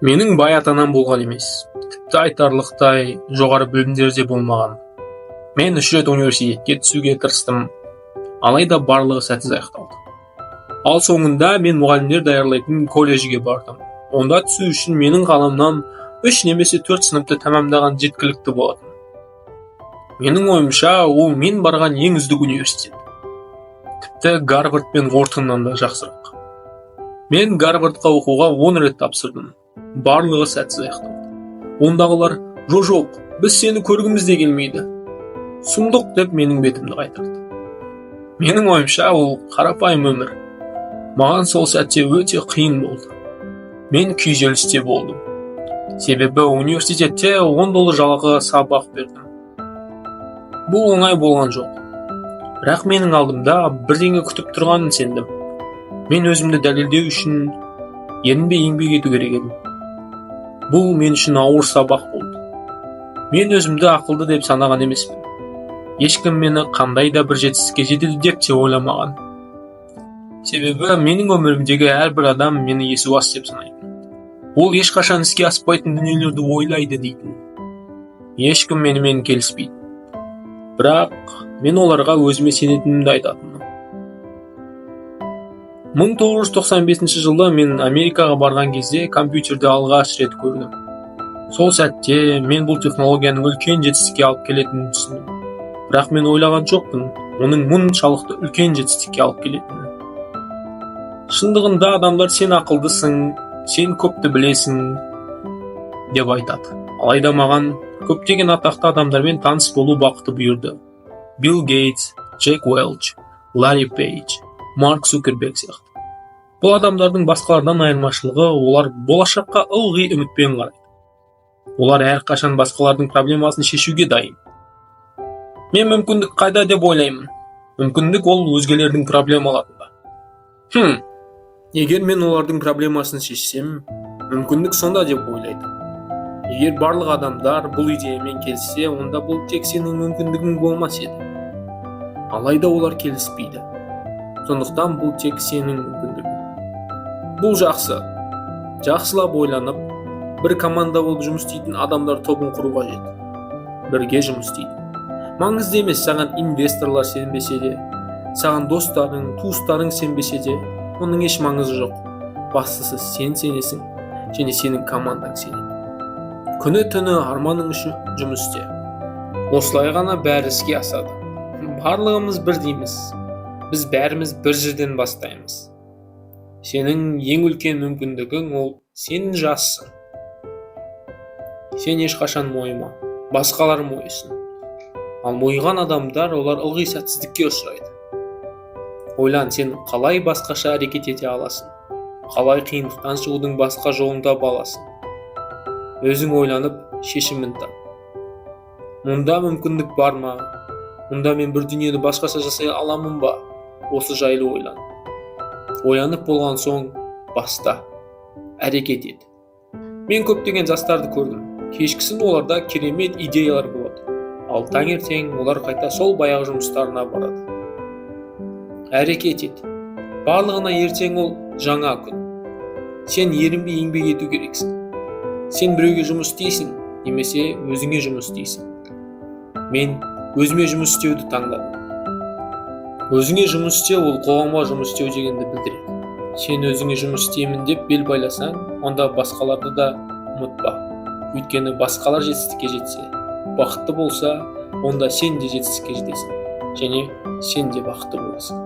Менің бай ата-анам болған емес. Тіпті айтарлықтай жоғары білімдерде болмаған. Мен 3 рет университетке түсуге тырыстым, алайда барлығы сәтсіз аяқталды. Ал соңында мен мұғалімдер даярлайтын колледжге бардым. Онда түсу үшін менің қаламнан 3 немесе 4 сыныпты тәмамдаған жеткілікті болатын. Менің ойымша, ол мен барған ең үздік университет. Тіпті Гарвард пен Уортоннан да жақсырақ. Мен Гарвардқа оқуға 10 рет тапсырдым. Барлығы сәтсіз аяқталды. Ондағылар, жоқ, біз сені көргіміз де келмейді. Сұмдық деп менің бетімді қайтарды. Менің ойымша, ол қарапайым өмір. Маған сол сәтте өте қиын болды. Мен күйзелісте болдым. Себебі университетте $10 жалақыға сабақ бердім. Бұл оңай болған жоқ. Бірақ менің алдымда бірдеңе күтіп тұрғанын сендім. Мен өзімді дәлелдеу үшін ерінбей еңбек ету керек едім. Бұл мен үшін ауыр сабақ болды. Мен өзімді ақылды деп санаған емеспін. Ешкім мені қандай да бір жетістікке жетеді деп те ойламаған. Себебі менің өмірімдегі әрбір адам мені есуас деп санайтын. Ол ешқашан іске аспайтын дүниелерді ойлайды дейтін. Ешкім менімен келіспейді. Бірақ мен оларға өзіме сенетінімді айтатынмын. 1995 жылы мен Америкаға барған кезде компьютерді алғаш рет көрдім. Сол сәтте мен бұл технологияның үлкен жетістікке алып келетінін түсіндім. Бірақ мен ойлаған жоқпын, оның мұншалықты үлкен жетістікке алып келетінін. Шындығында адамдар сен ақылдысың, сен көпті білесің деп айтады. Алайда маған көптеген атақты адамдармен таныс болу бақыты бұйырды. Билл Гейтс, Джек Уэлч, Ларри Пейдж, Марк Цукерберг сияқты. Бұл адамдардың басқалардан айырмашылығы, олар болашаққа ылғи үмітпен қарайды. Олар әрқашан басқалардың проблемасын шешуге дайын. Мен мүмкіндік қайда деп ойлаймын. Мүмкіндік ол өзгелердің проблемаларында. Егер мен олардың проблемасын шешсем, мүмкіндік сонда деп ойлайды. Егер барлық адамдар бұл идеямен келсе, онда бұл тек сенің мүмкіндігің болмас еді. Алайда олар келіспейді. Сондықтан бұл тек сенің мүмкіндігің. Бұл жақсы. Жақсылап ойланып, бір команда болып жұмыс істейтін адамдар тобын құру қажет. Бірге жұмыс істейді. Маңызды емес, саған инвесторлар сенбесе де, саған достарың, туыстарың сенбесе де, оның еш маңызы жоқ. Бастысы сен сенесің, және сенің командаң сенеді. Күні түні арманың үшін жұмыс істе. Осылай ғана бәрі іске асады. Барлығымыз бір дейміз. Біз бәріміз бір жерден бастаймыз. Сенің ең үлкен мүмкіндігің ол сен жассың. Сен ешқашан мойыма, басқалар мойысын. Ал мойыған адамдар, олар ылғи сәтсіздікке ұшырайды. Ойлан, сен қалай басқаша әрекет ете аласың? Қалай қиындықтан шығудың басқа жолын таба аласың? Өзің ойланып, шешімін тап. Мұнда мүмкіндік бар ма? Мұнда мен бір дүниені басқаша жасай аламын ба? Осы жайлы ойлан. Ойланып болған соң баста, әрекет ет. Мен көптеген жастарды көрдім. Кешкісін оларда керемет идеялар болады. Ал таңертең олар қайта сол баяғы жұмыстарына барады. Әрекет ет. Барлығына ертең ол жаңа күн. Сен ерінбей еңбек ету керексің. Сен біреуге жұмыс істейсің, немесе өзіңе жұмыс істейсің. Мен өзіме жұмыс істеуді таңдадым. Өзіңе жұмыс істеу ол қоғамға жұмыс істеу дегенді білдіреді. Сен өзіңе жұмыс істеймін деп бел байласаң, онда басқаларды да ұмытпа. Өйткені басқалар жетістікке жетсе, бақытты болса, онда сен де жетістікке жетесің. Және сен де бақытты боласың.